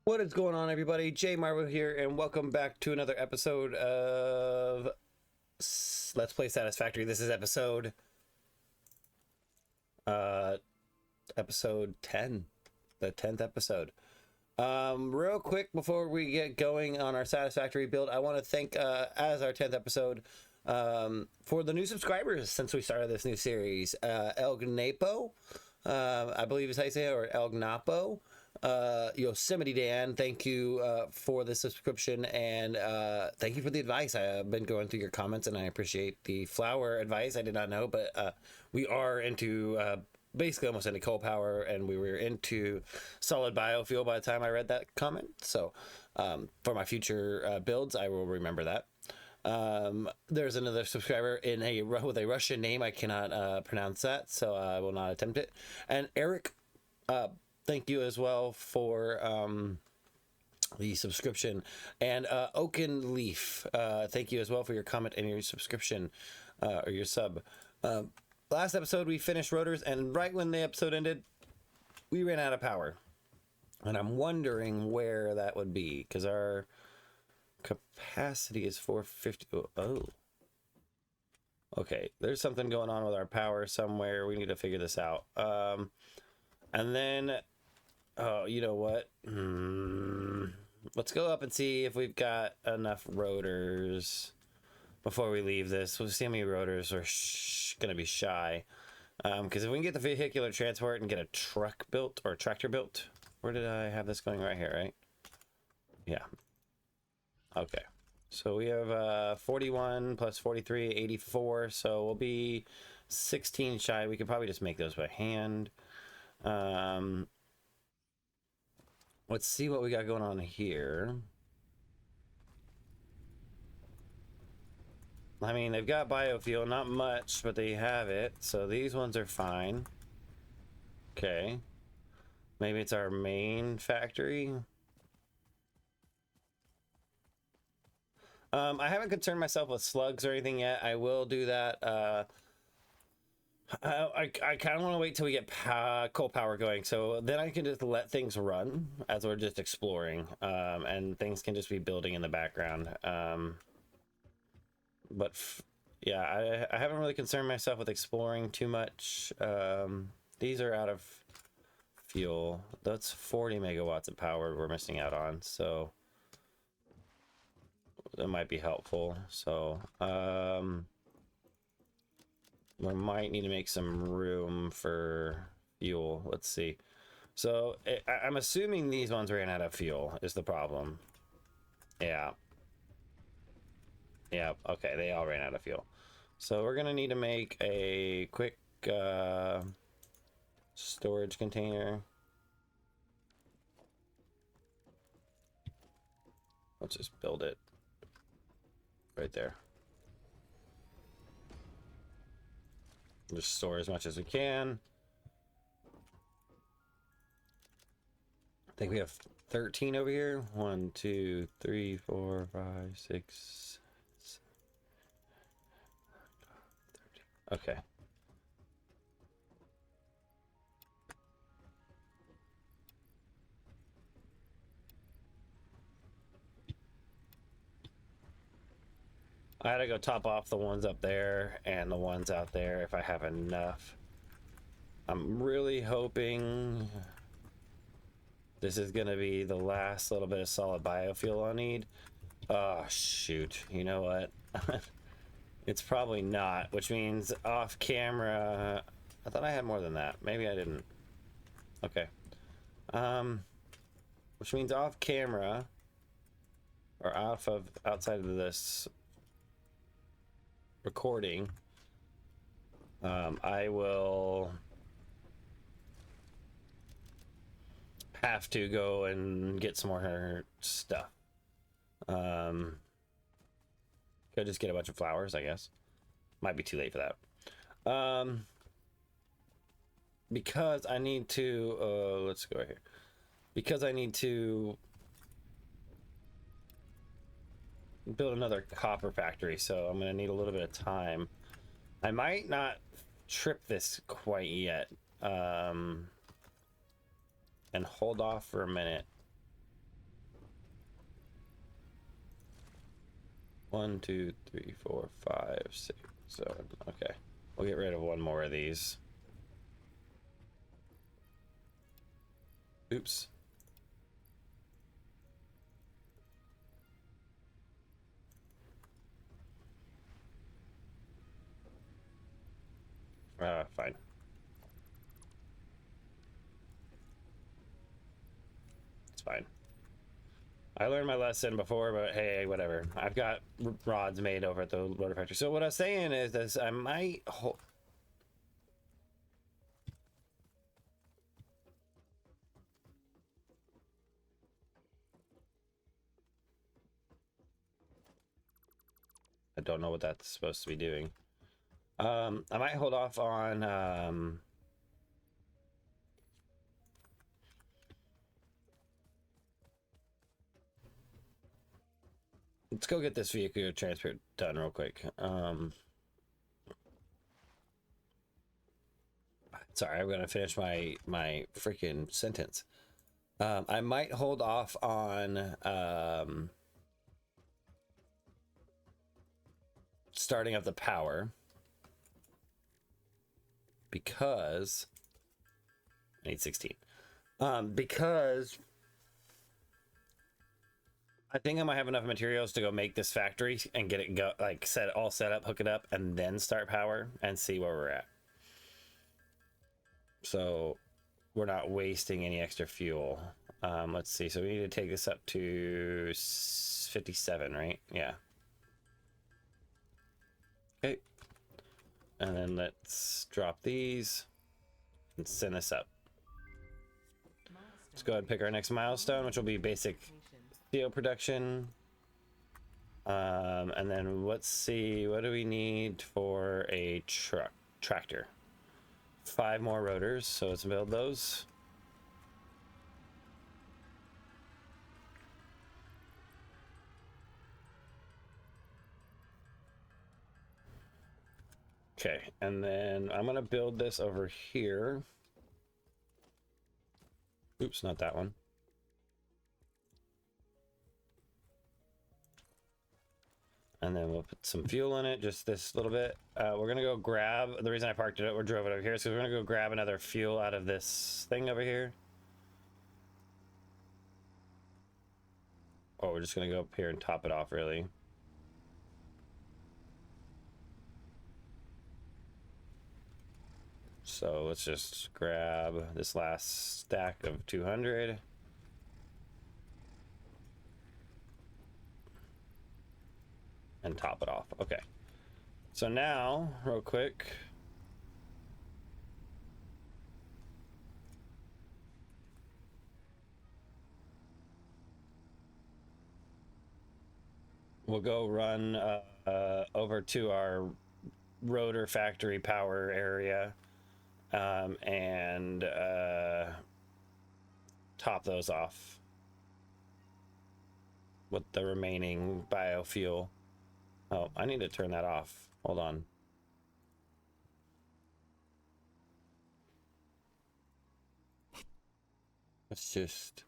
What is going on, everybody? Jay Marvel here, and welcome back to another episode of Let's Play Satisfactory. This is uh, episode 10, the 10th episode. Real quick before we get going on our Satisfactory build, I want to thank, as our 10th episode, for the new subscribers since we started this new series. El Gnapo, I believe is how you say it, or El Gnapo. Yosemite Dan, thank you for the subscription, and thank you for the advice. I've been going through your comments and I appreciate the flower advice. I did not know, but we are into basically almost into coal power, and we were into solid biofuel by the time I read that comment. So for my future builds, I will remember that. There's another subscriber with a Russian name. I cannot pronounce that, so I will not attempt it. And Eric, thank you as well for the subscription. And Oaken Leaf, thank you as well for your comment and your subscription, or your sub. Last episode we finished rotors, and right when the episode ended, we ran out of power. And I'm wondering where that would be, because our capacity is 450. Oh. Okay, there's something going on with our power somewhere. We need to figure this out. And then, oh, you know what? Let's go up and see if we've got enough rotors before we leave this. We'll see how many rotors are going to be shy. Because if we can get the vehicular transport and get a truck built, or a tractor built. Where did I have this going? Right here, right? Yeah. Okay. So we have 41 plus 43, 84. So we'll be 16 shy. We could probably just make those by hand. Let's see what we got going on here. I mean, they've got biofuel, not much, but they have it. So these ones are fine. Okay. Maybe it's our main factory. I haven't concerned myself with slugs or anything yet. I will do that. I kind of want to wait till we get coal power going, so then I can just let things run as we're just exploring, and things can just be building in the background. But yeah, I haven't really concerned myself with exploring too much. These are out of fuel. That's 40 megawatts of power we're missing out on, so that might be helpful. So we might need to make some room for fuel. Let's see. So I'm assuming these ones ran out of fuel is the problem. Yeah. Yeah, okay, they all ran out of fuel. So we're gonna need to make a quick storage container. Let's just build it right there. Just store as much as we can. I think we have 13 over here. 1, 2, 3, 4, 5, 6, 7, 13. Okay. I had to go top off the ones up there and the ones out there if I have enough. I'm really hoping this is going to be the last little bit of solid biofuel I need. Oh, shoot. You know what? It's probably not, which means off camera. I thought I had more than that. Maybe I didn't. Okay. Which means off camera, or outside of this recording, I will have to go and get some more stuff. Could just get a bunch of flowers, I guess. Might be too late for that. Because I need to let's go right here. Because I need to build another copper factory, so I'm gonna need a little bit of time. I might not trip this quite yet, and hold off for a minute 1, 2, 3, 4, 5, 6, 7. Okay, we'll get rid of one more of these. Oops. Fine. It's fine. I learned my lesson before, but hey, whatever. I've got rods made over at the rotor factory. So what I was saying is this, I might I don't know what that's supposed to be doing. I might hold off on let's go get this vehicle transfer done real quick. Sorry, I'm gonna finish my freaking sentence. I might hold off on starting up the power because I need 16. Because I think I might have enough materials to go make this factory and get it like set up, hook it up, and then start power and see where we're at. So we're not wasting any extra fuel. Let's see. So we need to take this up to 57, right? Yeah. Okay. And then let's drop these and send this up. Let's go ahead and pick our next milestone, which will be basic steel production. And then let's see, what do we need for a tractor? 5 more rotors, so let's build those. Okay, and then I'm gonna build this over here. Oops, not that one. And then we'll put some fuel in it, just this little bit. We're gonna go grab, the reason I parked it or drove it over here, so we're gonna go grab another fuel out of this thing over here. Oh, we're just gonna go up here and top it off, really. So let's just grab this last stack of 200. And top it off. Okay. So now, real quick. We'll go run over to our rotor factory power area and top those off with the remaining biofuel. Oh, I need to turn that off. Hold on. Let's just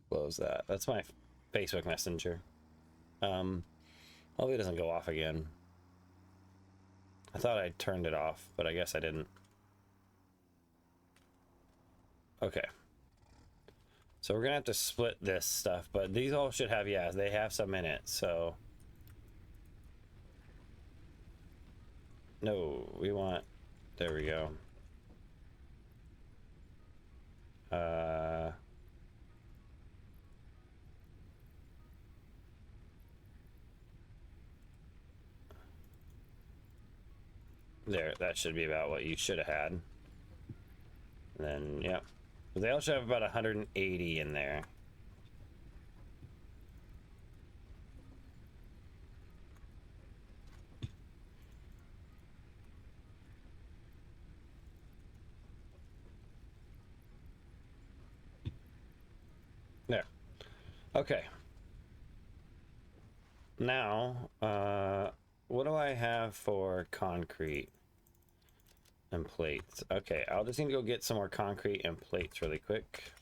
close that. That's my Facebook Messenger. Hopefully it doesn't go off again. I thought I turned it off, but I guess I didn't. Okay. So we're gonna have to split this stuff, but these all should have, yeah, they have some in it, so. No, we want, there we go. There, that should be about what you should have had. And then, yeah. They all should have about 180 in there. There. Okay. Now, what do I have for concrete and plates? Okay, I'll just need to go get some more concrete and plates really quick.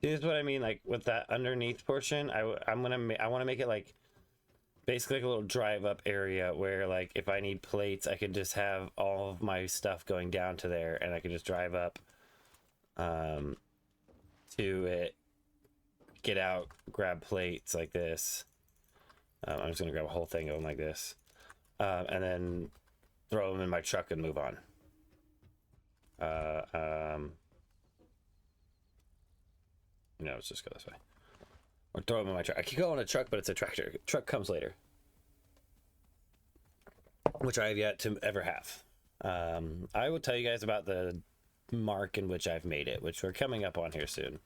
Here's what I mean, like with that underneath portion, I want to make it like basically like a little drive up area where like if I need plates, I could just have all of my stuff going down to there, and I could just drive up to it, get out, grab plates like this. I'm just gonna grab a whole thing of them like this, and then throw them in my truck and move on. No, let's just go this way. Or throw them in my truck. I could go on a truck, but it's a tractor. Truck comes later, which I have yet to ever have. I will tell you guys about the mark in which I've made it, which we're coming up on here soon.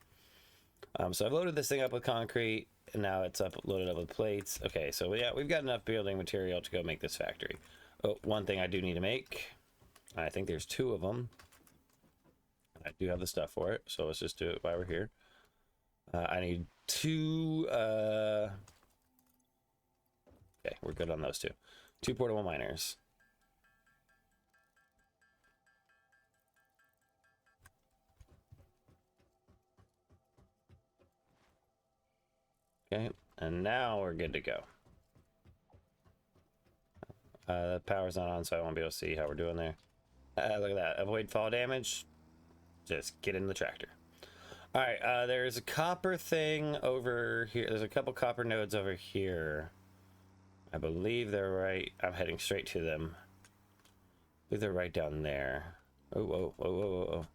So I've loaded this thing up with concrete, and now it's loaded up with plates. Okay, so yeah, we've got enough building material to go make this factory. Oh, one thing I do need to make. I think there's 2 of them. I do have the stuff for it, so let's just do it while we're here. I need 2. Okay, we're good on those 2. 2 portable miners. Okay, and now we're good to go. The power's not on, so I won't be able to see how we're doing there. Look at that. Avoid fall damage. Just get in the tractor. All right, there's a copper thing over here. There's a couple copper nodes over here. I believe they're right. I'm heading straight to them. I believe they're right down there. Oh, whoa, whoa, whoa, whoa, whoa.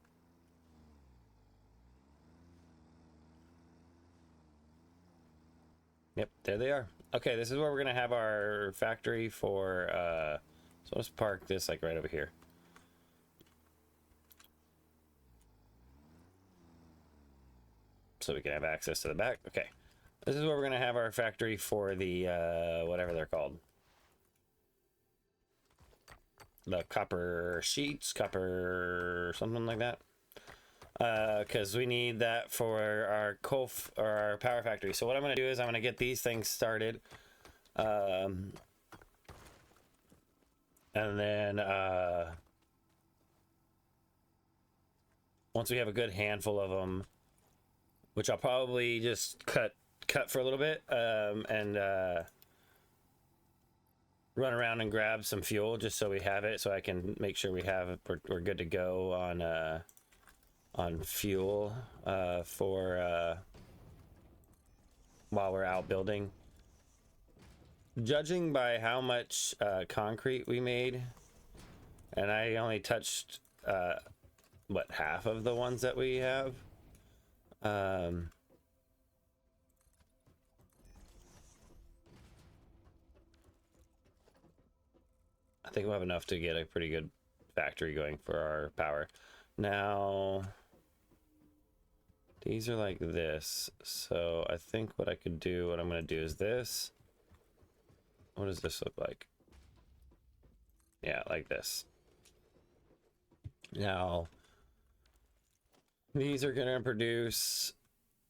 Yep, there they are. Okay, this is where we're gonna have our factory for, so let's park this like right over here. So we can have access to the back. Okay, this is where we're gonna have our factory for the, whatever they're called. The copper sheets, copper something like that. Because we need that for our coal or our power factory. So what I'm going to do is I'm going to get these things started, and then once we have a good handful of them, which I'll probably just cut for a little bit, and run around and grab some fuel just so we have it, so I can make sure we're good to go on fuel for while we're out building. Judging by how much concrete we made, and I only touched what, half of the ones that we have, I think we'll have enough to get a pretty good factory going for our power. Now these are like this, so I think what I could do, what I'm going to do is this. What does this look like? Yeah, like this. Now, these are going to produce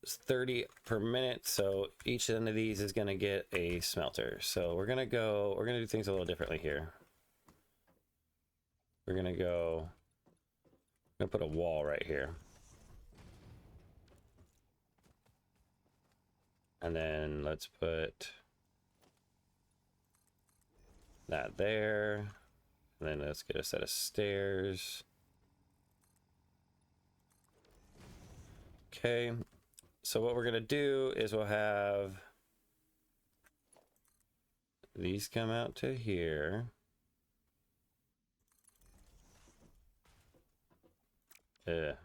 30 per minute, so each one of these is going to get a smelter. So we're going to do things a little differently here. We're going to put a wall right here. And then let's put that there. And then let's get a set of stairs. Okay. So what we're going to do is we'll have these come out to here. It's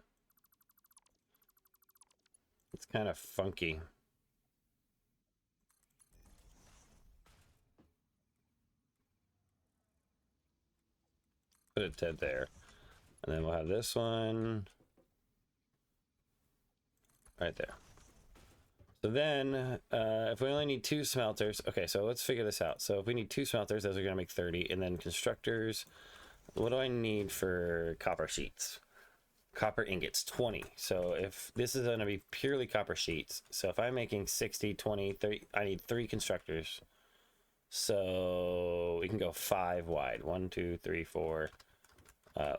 kind of funky. Put it dead there. And then we'll have this one right there. So then, if we only need 2 smelters, okay, so let's figure this out. So if we need 2 smelters, those are going to make 30. And then constructors, what do I need for copper sheets? Copper ingots, 20. So if this is going to be purely copper sheets, so if I'm making 60, 20, 30, I need 3 constructors. So we can go 5 wide. 1, 2, 3, 4.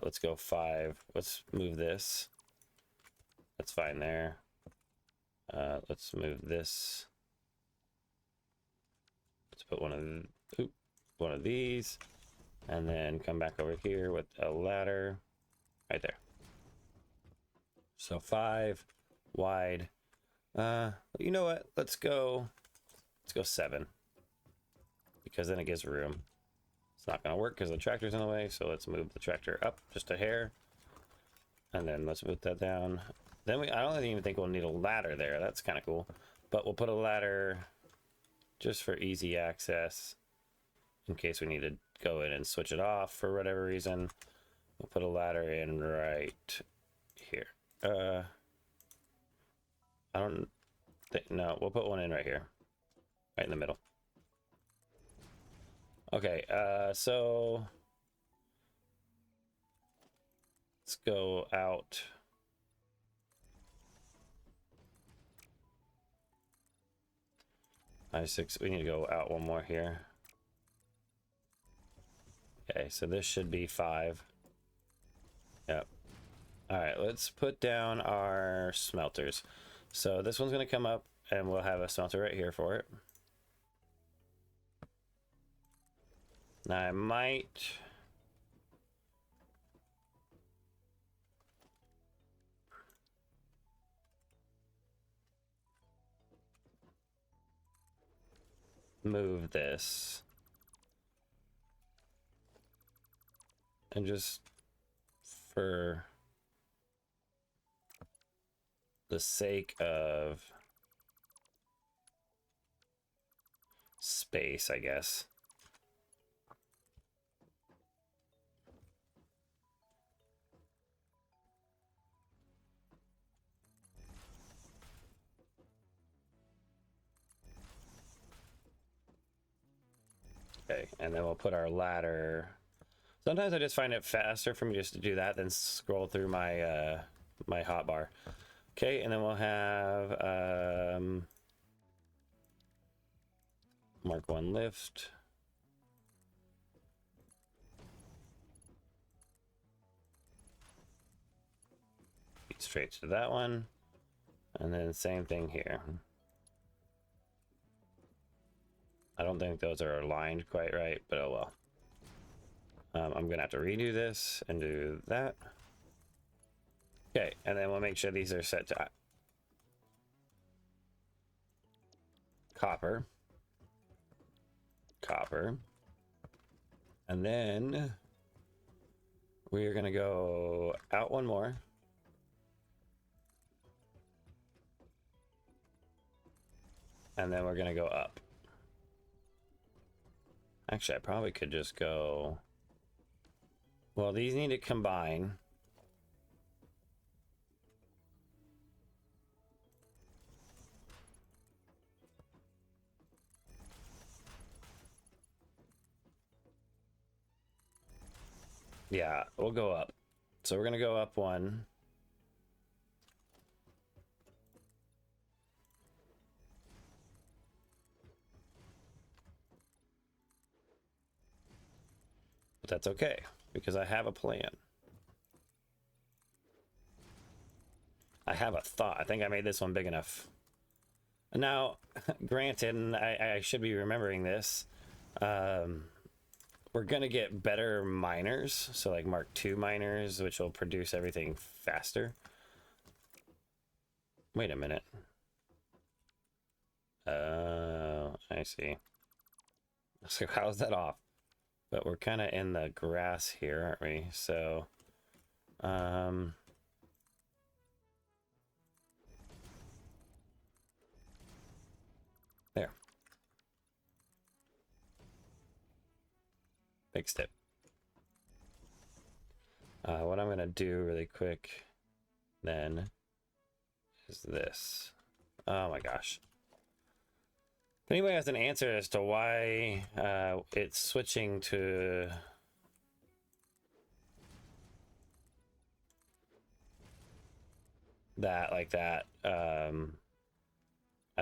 Let's go 5. Let's move this. That's fine there. Let's move this. Let's put one of these, and then come back over here with a ladder right there. So 5 wide. You know what? Let's go 7, because then it gives room. It's not going to work because the tractor's in the way, so let's move the tractor up just a hair, and then let's put that down. Then I don't even think we'll need a ladder there. That's kind of cool, but we'll put a ladder just for easy access in case we need to go in and switch it off for whatever reason. We'll put a ladder in right here. I don't think, no, we'll put one in right here, right in the middle. Okay, so let's go out. We need to go out one more here. Okay, so this should be 5. Yep. All right, let's put down our smelters. So this one's going to come up, and we'll have a smelter right here for it. Now I might... move this. And just for the sake of space, I guess. Okay, and then we'll put our ladder. Sometimes I just find it faster for me just to do that than scroll through my my hotbar. Okay, and then we'll have Mark 1 lift. Feed straight to that one. And then same thing here. I don't think those are aligned quite right, but oh well. I'm gonna have to redo this and do that. Okay, and then we'll make sure these are set to copper. Copper. And then we're gonna go out one more. And then we're gonna go up. Actually, I probably could just go... Well, these need to combine. Yeah, we'll go up. So we're gonna go up one. But that's okay, because I have a plan. I have a thought. I think I made this one big enough. Now, granted, and I should be remembering this, we're gonna get better miners, so like Mark II miners, which will produce everything faster. Wait a minute. Oh, I see. So how's that off? But we're kind of in the grass here, aren't we? So, there. Fixed it. What I'm going to do really quick then is this. Oh my gosh. If anybody has an answer as to why it's switching to that like that, I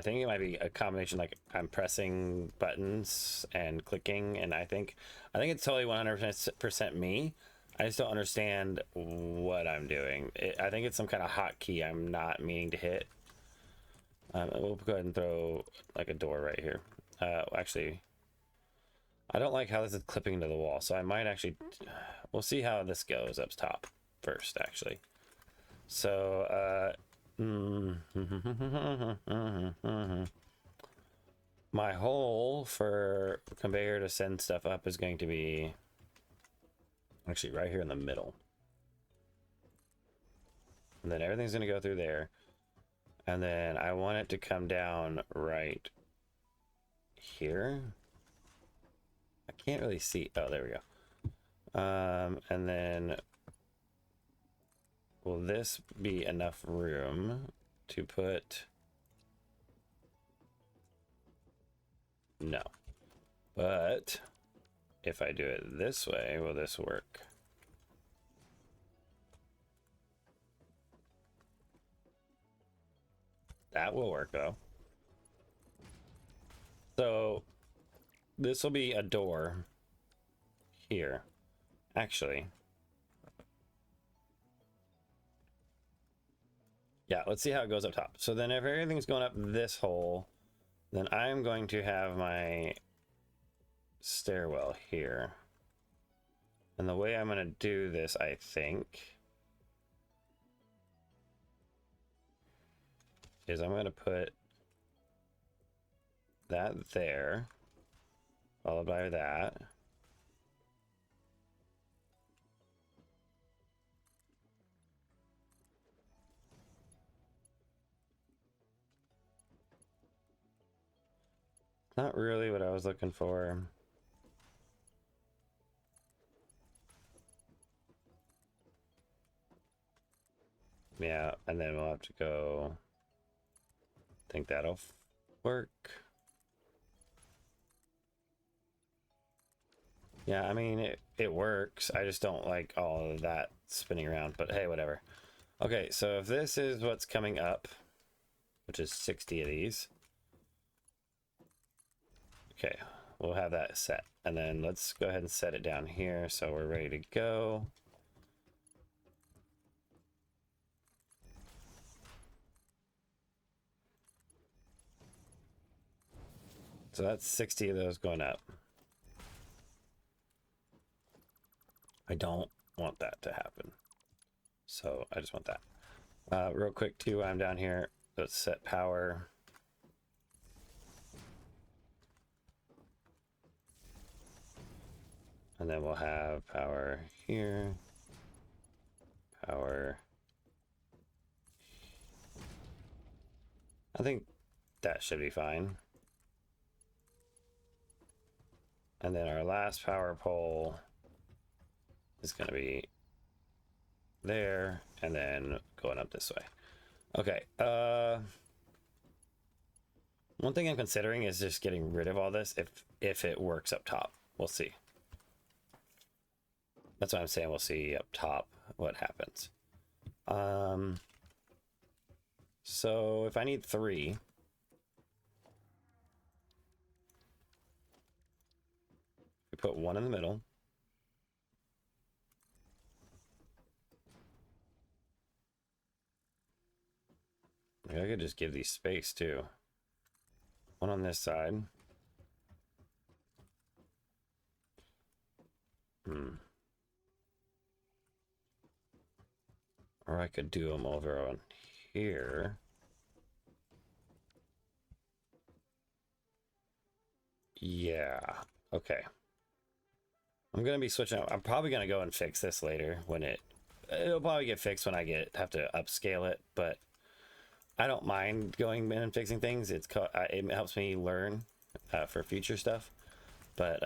think it might be a combination, like I'm pressing buttons and clicking, and I think it's totally 100% me. I just don't understand what I'm doing. I think it's some kind of hotkey I'm not meaning to hit. We'll go ahead and throw like a door right here. Actually, I don't like how this is clipping to the wall, so I might actually... We'll see how this goes up top first, actually. So, my hole for conveyor to send stuff up is going to be actually right here in the middle. And then everything's going to go through there. And then I want it to come down right here. I can't really see. Oh, there we go. And then will this be enough room to put... No. But if I do it this way, will this work? That will work though. So this will be a door here. Actually, yeah, let's see how it goes up top. So then if everything's going up this hole, then I'm going to have my stairwell here. And the way I'm going to do this, I think, is I'm going to put that there, followed by that. Not really what I was looking for. Yeah, and then we'll have to go... think that'll work. Yeah, I mean, it works. I just don't like all of that spinning around, but hey, whatever. Okay, so if this is what's coming up, which is 60 of these. Okay, we'll have that set. And then let's go ahead and set it down here so we're ready to go. So that's 60 of those going up. I don't want that to happen. So I just want that. Real quick too, I'm down here. Let's set power. And then we'll have power here. Power. I think that should be fine. And then our last power pole is going to be there and then going up this way. Okay. One thing I'm considering is just getting rid of all this if it works up top. We'll see. That's what I'm saying. We'll see up top what happens. So if I need 3, we put 1 in the middle. Maybe I could just give these space too. 1 on this side. Or I could do them over on here. Yeah. Okay. I'm gonna be switching out. I'm probably gonna go and fix this later when it'll probably get fixed when I have to upscale it, but I don't mind going in and fixing things. It helps me learn for future stuff. But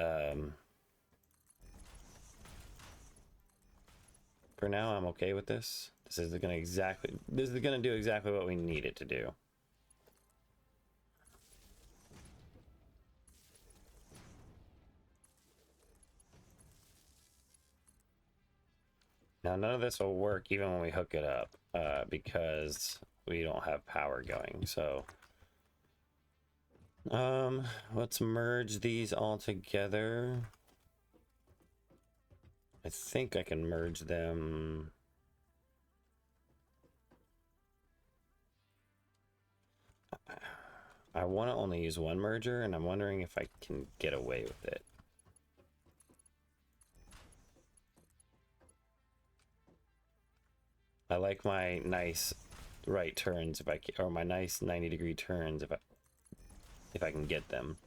for now, I'm okay with this. This is gonna do exactly what we need it to do. Now, none of this will work even when we hook it up because we don't have power going. So let's merge these all together. I think I can merge them. I want to only use one merger, and I'm wondering if I can get away with it. I like my nice right turns if I can, or my nice 90-degree turns if I can get them.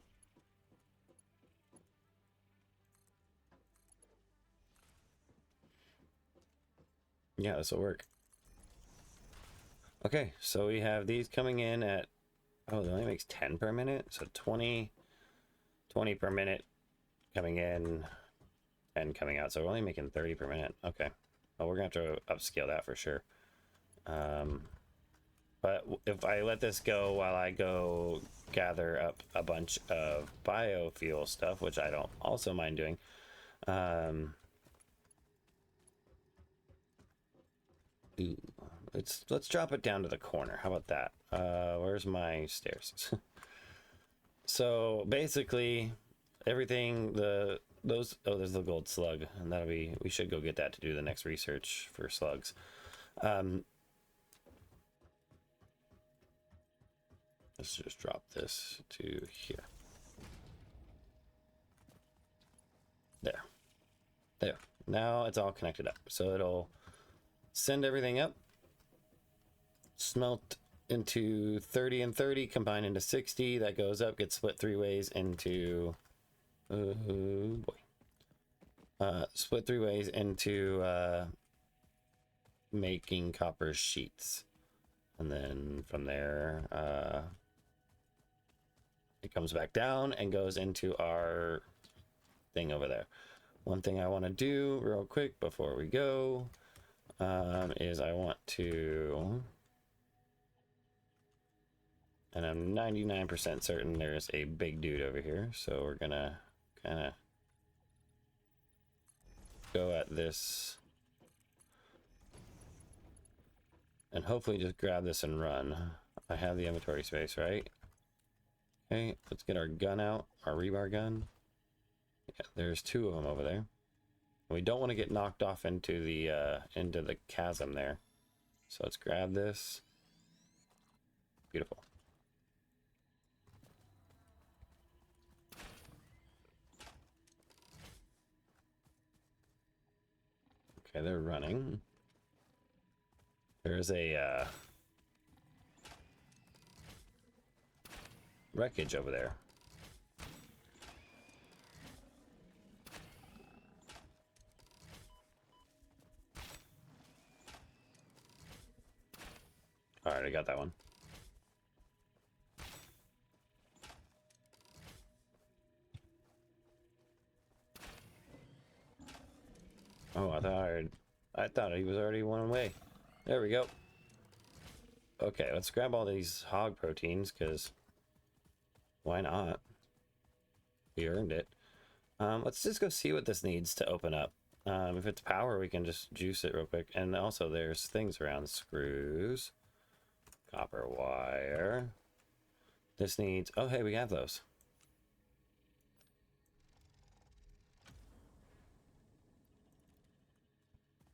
Yeah, this will work. Okay, so we have these coming in at, oh, it only makes 10 per minute, so 20 per minute coming in and coming out, so we're only making 30 per minute. Okay, well, we're gonna have to upscale that for sure. But if I let this go while I go gather up a bunch of biofuel stuff, which I don't also mind doing, let's drop it down to the corner. How about that? Where's my stairs? So basically, everything there's the gold slug, and we should go get that to do the next research for slugs. Let's just drop this to here. There. Now it's all connected up, so it'll send everything up, smelt into 30 and 30, combine into 60. That goes up, gets split 3 ways into split 3 ways into making copper sheets, and then from there it comes back down and goes into our thing over there. One thing I want to do real quick before we go is I want to, and I'm 99% certain there's a big dude over here, so we're gonna kind of go at this and hopefully just grab this and run. I have the inventory space, right? Okay, let's get our gun out, our rebar gun. Yeah, there's 2 of them over there. We don't want to get knocked off into the chasm there. So let's grab this. Beautiful. Okay, they're running. There's a wreckage over there. All right, I got that one. Oh, I thought he was already one way. There we go. Okay, let's grab all these hog proteins, because why not? We earned it. Let's just go see what this needs to open up. If it's power, we can just juice it real quick. And also there's things around: screws, copper wire. This needs, oh hey, we have those.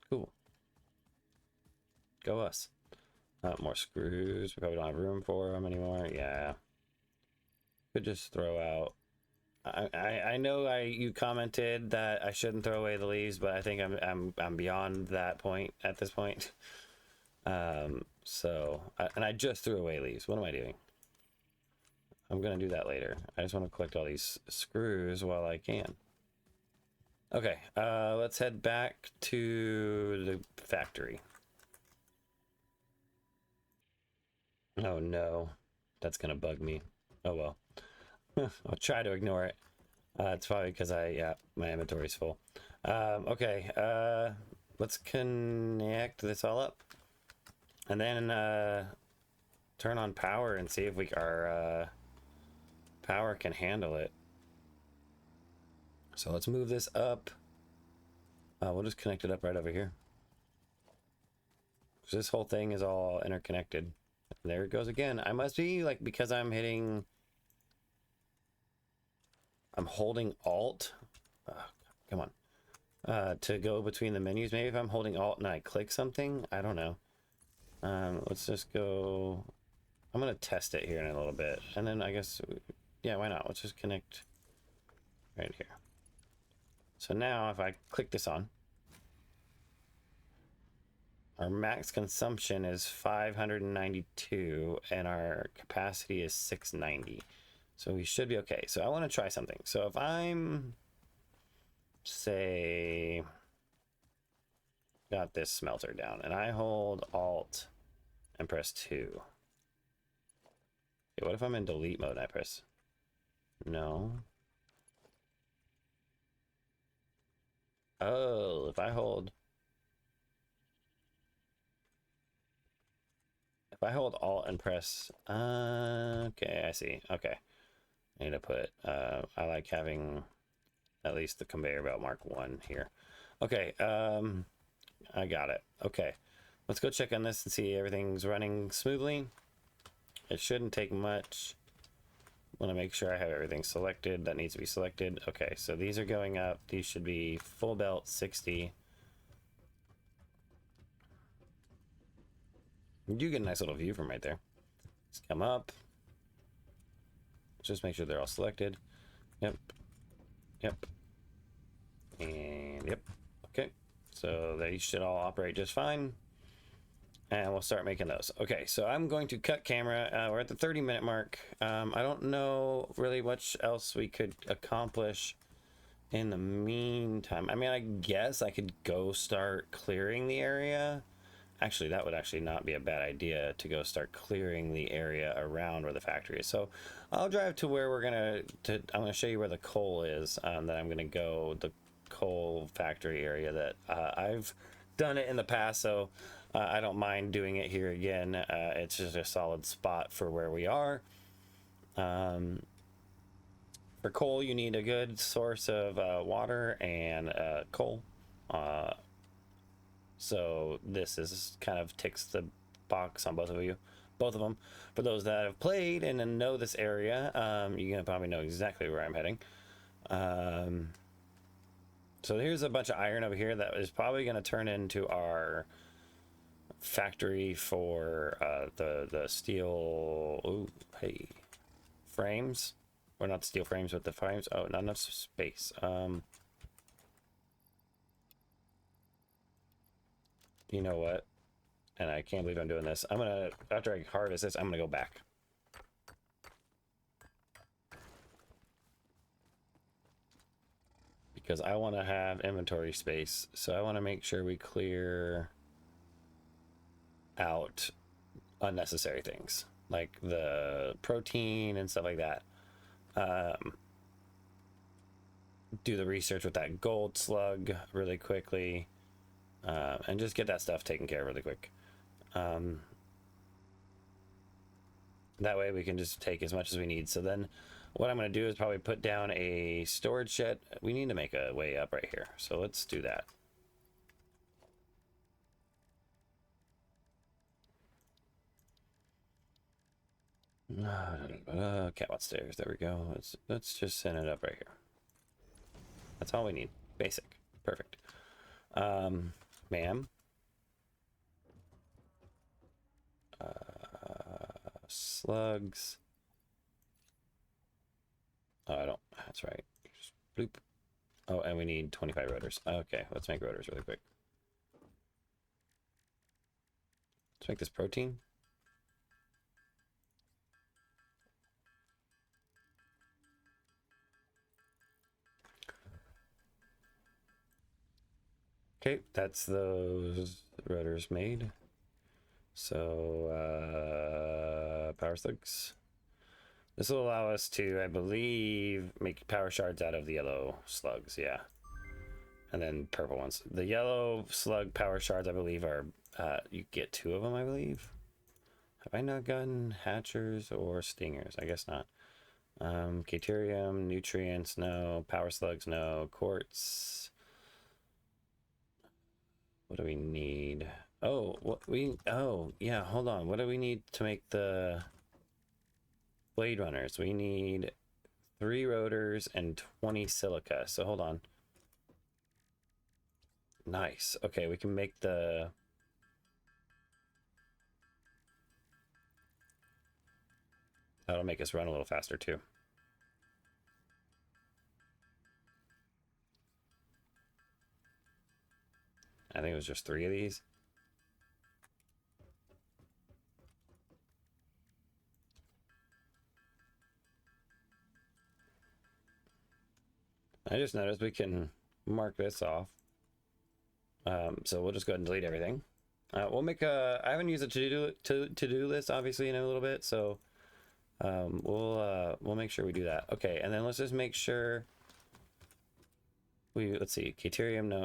Cool. Go us. More screws. We probably don't have room for them anymore. Yeah. Could just throw out. I know you commented that I shouldn't throw away the leaves, but I think I'm beyond that point at this point. So I just threw away leaves. What am I doing? I'm gonna do that later. I just want to collect all these screws while I can. Okay, let's head back to the factory. Oh no, that's gonna bug me. Oh well. I'll try to ignore it. It's probably because my inventory's full. Okay, let's connect this all up, and then turn on power and see if our power can handle it. So let's move this up. We'll just connect it up right over here. So this whole thing is all interconnected. There it goes again. I must be like, because I'm holding Alt. Come on. To go between the menus. Maybe if I'm holding Alt and I click something, I don't know. Let's just go. I'm gonna test it here in a little bit, and then I guess, yeah, why not? Let's just connect right here. So now if I click this on, our max consumption is 592 and our capacity is 690. So we should be okay. So I want to try something. So if I'm, say, got this smelter down and I hold Alt and press 2. Okay, what if I'm in delete mode and I press? No. Oh, if I hold Alt and press, okay, I see. Okay. I need to put, I like having at least the conveyor belt mark 1 here. Okay, I got it. Okay, let's go check on this and see everything's running smoothly. It shouldn't take much. Want to make sure I have everything selected that needs to be selected. Okay, so these are going up. These should be full belt 60. You do get a nice little view from right there. Let's come up. Just make sure they're all selected. Yep. Yep. And yep. Okay. So they should all operate just fine. And we'll start making those. Okay, so I'm going to cut camera. We're at the 30-minute mark. I don't know really much else we could accomplish in the meantime. I mean, I guess I could go start clearing the area. Actually, that would actually not be a bad idea, to go start clearing the area around where the factory is. So I'll drive to where we're I'm gonna show you where the coal is, that I'm gonna go, the coal factory area that I've done it in the past, so I don't mind doing it here again. It's just a solid spot for where we are. For coal, you need a good source of water and coal. So this is kind of ticks the box on both of them. For those that have played and know this area, you're gonna probably know exactly where I'm heading. So here's a bunch of iron over here that is probably gonna turn into our factory for the steel. Ooh, hey, frames. Or not steel frames, but the frames. Oh, not enough space. You know what? And I can't believe I'm doing this. I'm gonna, after I harvest this, I'm gonna go back. Because I want to have inventory space. So I want to make sure we clear out unnecessary things. Like the protein and stuff like that. Do the research with that gold slug really quickly. And just get that stuff taken care of really quick. That way we can just take as much as we need. So then what I'm going to do is probably put down a storage shed. We need to make a way up right here. So let's do that. Cat stairs. There we go. Let's just send it up right here. That's all we need. Basic. Perfect. Ma'am. Slugs. Oh, I don't. That's right. Just bloop. Oh, and we need 25 rotors. Okay, let's make rotors really quick. Let's make this protein. Okay, that's those rotors made. So, power slugs. This will allow us to, I believe, make power shards out of the yellow slugs, yeah. And then purple ones. The yellow slug power shards, I believe, are, you get 2 of them, I believe. Have I not gotten hatchers or stingers? I guess not. Caterium, nutrients, no. Power slugs, no. Quartz. What do we need? Oh, oh, yeah, hold on. What do we need to make the blade runners? We need 3 rotors and 20 silica. So hold on. Nice. Okay, we can make the... That'll make us run a little faster too. I think it was just 3 of these. I just noticed we can mark this off. So we'll just go ahead and delete everything. We'll make a. I haven't used a to-do list obviously in a little bit, so we'll make sure we do that. Okay, and then let's just make sure let's see, Caterium, no,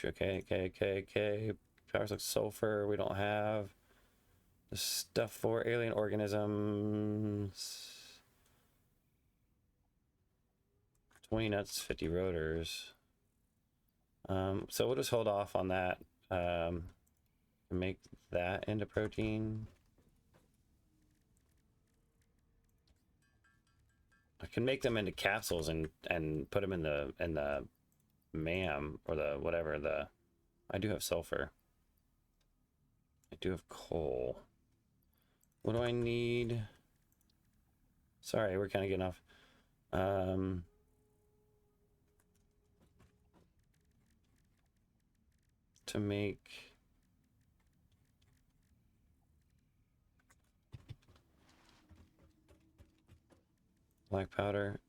okay. Powers like sulfur, we don't have. The stuff for alien organisms. 20 nuts, 50 rotors. So we'll just hold off on that. Make that into protein. I can make them into capsules and put them in the MAM or the whatever the. I do have sulfur. I do have coal. What do I need? Sorry, we're kind of getting off. To make black powder,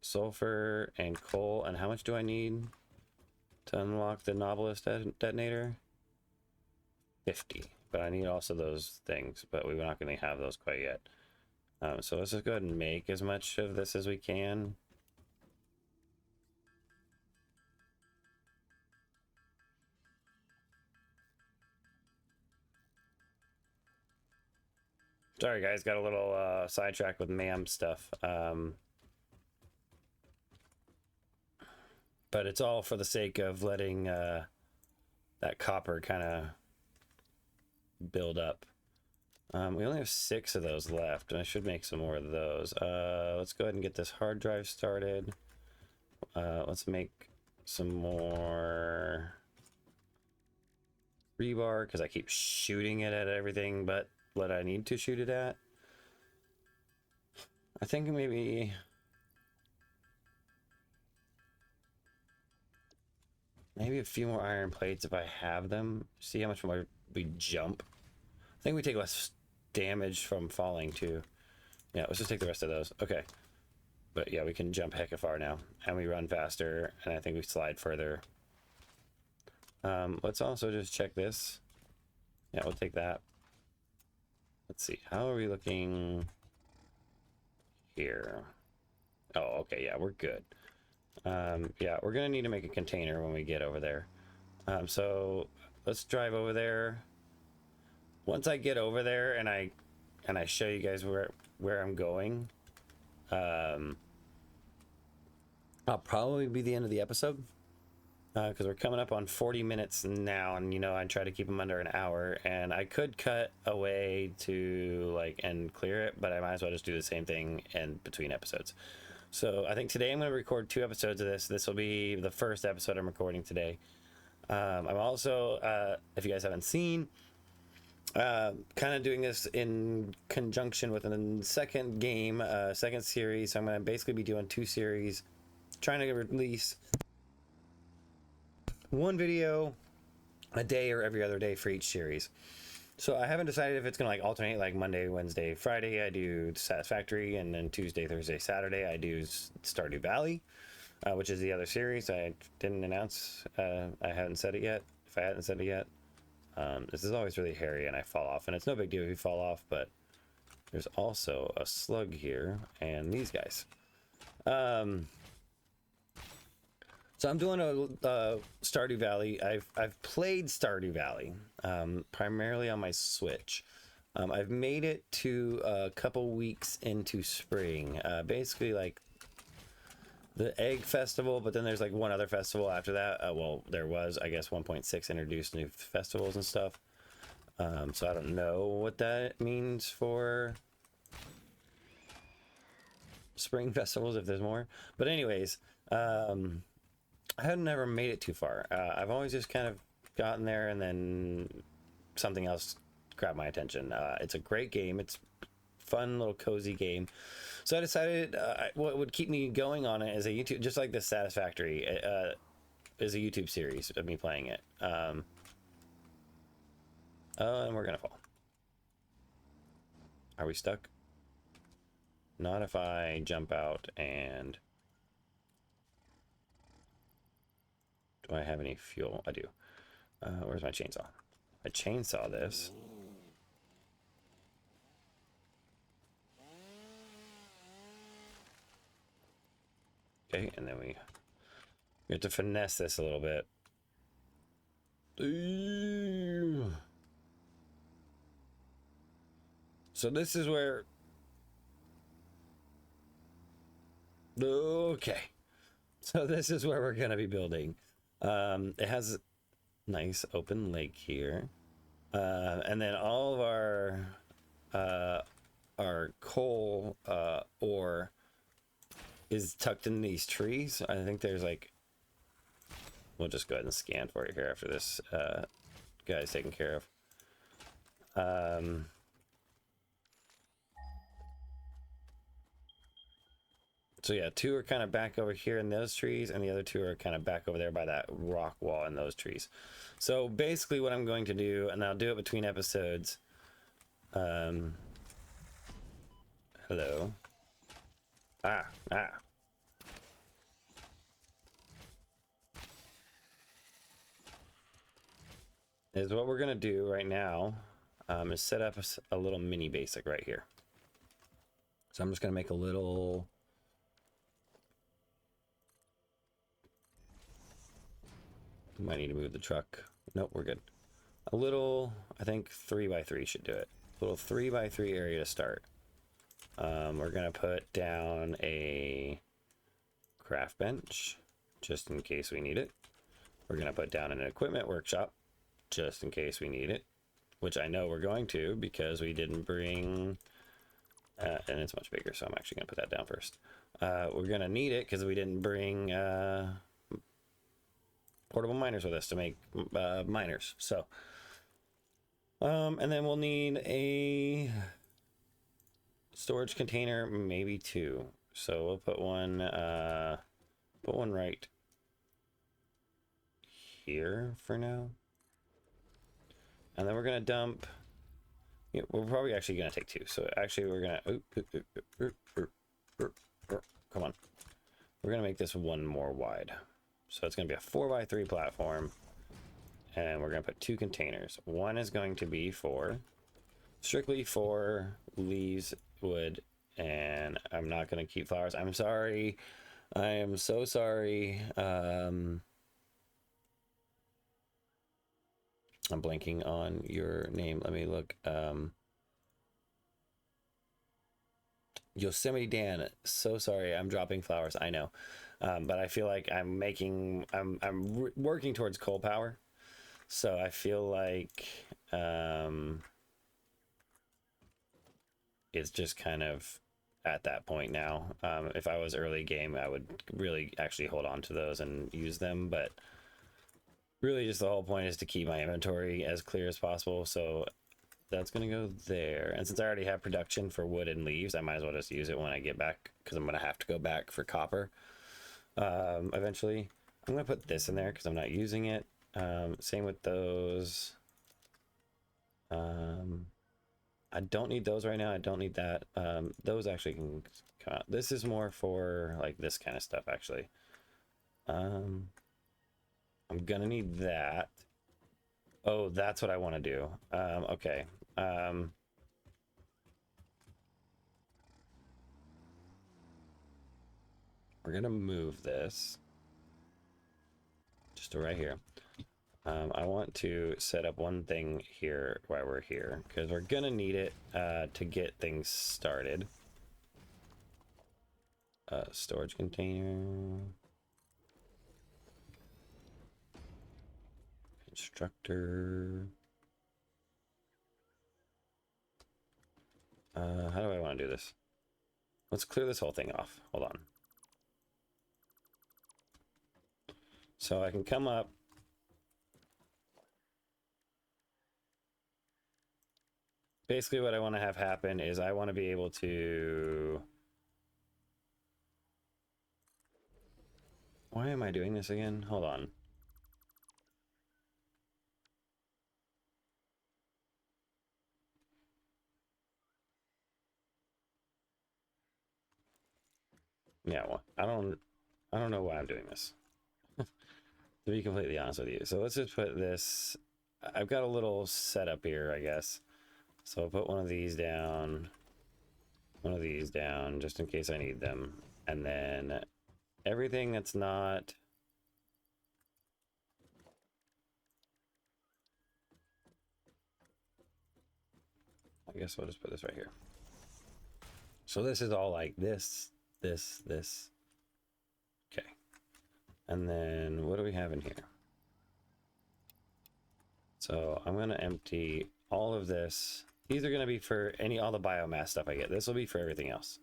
sulfur, and coal. And how much do I need to unlock the Novelist detonator? 50. But I need also those things, but we're not going to have those quite yet. So let's just go ahead and make as much of this as we can. Sorry guys, got a little sidetracked with MAM stuff. But it's all for the sake of letting that copper kind of build up. We only have 6 of those left, and I should make some more of those. Let's go ahead and get this hard drive started. Let's make some more rebar, because I keep shooting it at everything but what I need to shoot it at. I think maybe a few more iron plates if I have them. See how much more we jump. I think we take less damage from falling too. Yeah, let's just take the rest of those. Okay. But yeah, we can jump hecka far now, and we run faster, and I think we slide further. Let's also just check this. Yeah, we'll take that. Let's see, how are we looking here? Oh, okay, yeah, we're good. Yeah, we're gonna need to make a container when we get over there. So let's drive over there. Once I get over there and I show you guys where I'm going, I'll probably be the end of the episode, because we're coming up on 40 minutes now, and you know I try to keep them under an hour, and I could cut away to like and clear it, but I might as well just do the same thing in between episodes. So I think today I'm going to record 2 episodes of this. This will be the first episode I'm recording today. I'm also, if you guys haven't seen, kind of doing this in conjunction with a second game, second series. So I'm going to basically be doing 2 series, trying to release 1 video a day or every other day for each series. So I haven't decided if it's going to like alternate, like Monday, Wednesday, Friday I do Satisfactory, and then Tuesday, Thursday, Saturday I do Stardew Valley, which is the other series I didn't announce. I haven't said it yet. If I hadn't said it yet, this is always really hairy and I fall off, and it's no big deal if you fall off, but there's also a slug here and these guys. So I'm doing a Stardew Valley. I've played Stardew Valley primarily on my Switch. I've made it to a couple weeks into spring, basically like the Egg Festival, but then there's like one other festival after that. Well, there was, I guess, 1.6 introduced new festivals and stuff. So I don't know what that means for spring festivals, if there's more. But anyways, I had never made it too far. I've always just kind of gotten there and then something else grabbed my attention. It's a great game. It's fun little cozy game. So I decided what would keep me going on it is a YouTube, just like this Satisfactory, is a YouTube series of me playing it. And we're gonna fall. Are we stuck? Not if I jump out and... Do I have any fuel? I do. Where's my chainsaw? I chainsaw this. Okay, and then we have to finesse this a little bit. So this is where... Okay. So this is where we're going to be building. It has a nice open lake here. And then all of our coal ore is tucked in these trees. I think there's like... We'll just go ahead and scan for it here after this guy's taken care of. So yeah, 2 are kind of back over here in those trees, and the other 2 are kind of back over there by that rock wall in those trees. So basically what I'm going to do, and I'll do it between episodes. Hello. Is what we're going to do right now is set up a little mini basic right here. So I'm just going to make a little... Might need to move the truck. Nope, we're good. A little, I think 3x3 should do it. A little 3x3 area to start. We're gonna put down a craft bench just in case we need it. We're gonna put down an equipment workshop just in case we need it, which I know we're going to because we didn't bring, and it's much bigger, so I'm actually gonna put that down first. We're gonna need it because we didn't bring portable miners with us to make miners. So, and then we'll need a storage container, maybe 2. So we'll put one right here for now. And then we're gonna dump. Yeah, we're probably actually gonna take 2. So actually, we're gonna. Come on. We're gonna make this 1 more wide. So it's going to be a 4x3 platform, and we're going to put 2 containers. One is going to be strictly for leaves, wood, and I'm not going to keep flowers. I'm sorry. I am so sorry. I'm blanking on your name. Let me look. Yosemite Dan, so sorry. I'm dropping flowers. I know. But I feel like I'm working towards coal power. So I feel like it's just kind of at that point now. If I was early game, I would really actually hold on to those and use them. But really just the whole point is to keep my inventory as clear as possible. So that's going to go there. And since I already have production for wood and leaves, I might as well just use it when I get back, because I'm going to have to go back for copper. Eventually. I'm gonna put this in there because I'm not using it. Same with those. I don't need those right now. I don't need that. Those actually can come out. This is more for like this kind of stuff actually. I'm gonna need that. Oh, that's what I want to do. Okay. We're gonna move this just to right here. I want to set up one thing here while we're here because we're gonna need it to get things started. Storage container, constructor. How do I want to do this? Let's clear this whole thing off. Hold on. So I can come up. basically what I want to have happen is I want to be able to... Why am I doing this again? Hold on. Yeah, well, I don't know why I'm doing this. To be completely honest with you. So let's just put this... I've got a little setup here, I guess. So I'll put one of these down, just in case I need them. And then everything that's not... I guess we'll just put this right here. So this is all like this. Okay. And then what do we have in here? So I'm going to empty all of this. These are going to be for all the biomass stuff I get. This will be for everything else.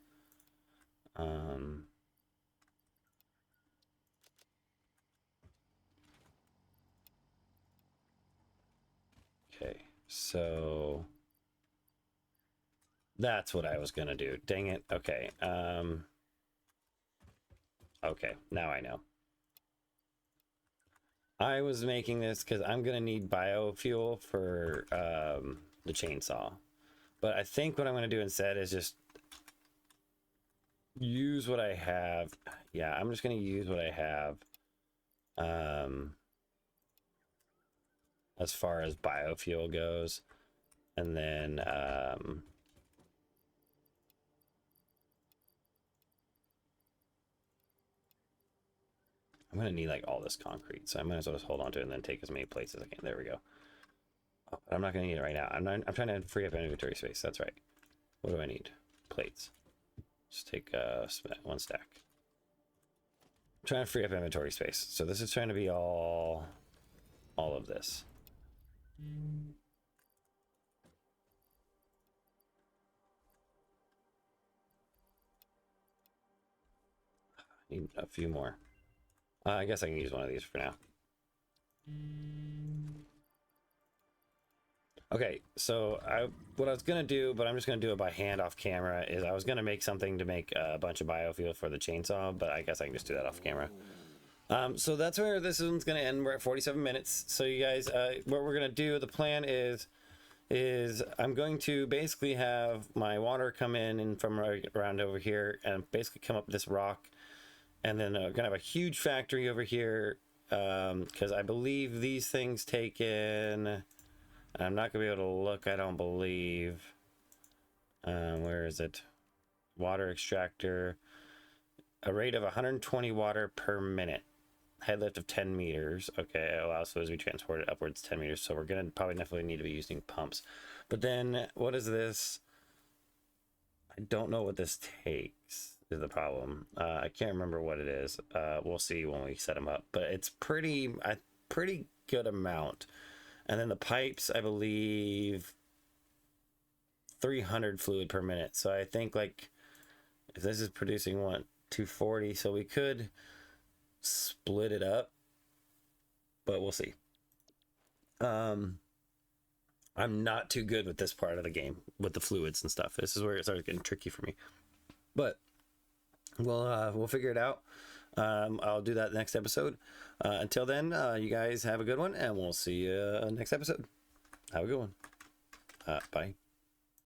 Okay, so that's what I was going to do. Dang it. Okay. Okay, now I know. I was making this because I'm going to need biofuel for the chainsaw. But I think what I'm going to do instead is just use what I have. Yeah, I'm just going to use what I have as far as biofuel goes. And then I'm going to need like all this concrete. So I might as well just hold on to it and then take as many plates as I can. There we go. Oh, but I'm not going to need it right now. I'm trying to free up inventory space. That's right. What do I need? Plates. Just take one stack. I'm trying to free up inventory space. So this is trying to be all of this. Need a few more. I guess I can use one of these for now. Okay, so what I was gonna do, but I'm just gonna do it by hand off camera, is I was gonna make something to make a bunch of biofuel for the chainsaw, but I guess I can just do that off camera. So that's where this one's gonna end. We're at 47 minutes. So you guys, what we're gonna do, the plan is I'm going to basically have my water come in and from right around over here and basically come up this rock, and then we're gonna have a huge factory over here, because I believe these things take in... I'm not gonna be able to look, I don't believe. Where is it? Water extractor. A rate of 120 water per minute. Head lift of 10 meters. Okay, it allows fluids to be transported upwards 10 meters. So we're gonna probably definitely need to be using pumps. But then, what is this? I don't know what this takes, is the problem. I can't remember what it is. We'll see when we set them up. But it's pretty good amount. And then the pipes, I believe, 300 fluid per minute. So I think like if this is producing 240, so we could split it up, but we'll see. I'm not too good with this part of the game with the fluids and stuff. This is where it starts getting tricky for me, but we'll figure it out. I'll do that next episode. Until then, you guys have a good one, and we'll see you next episode. Have a good one. Bye.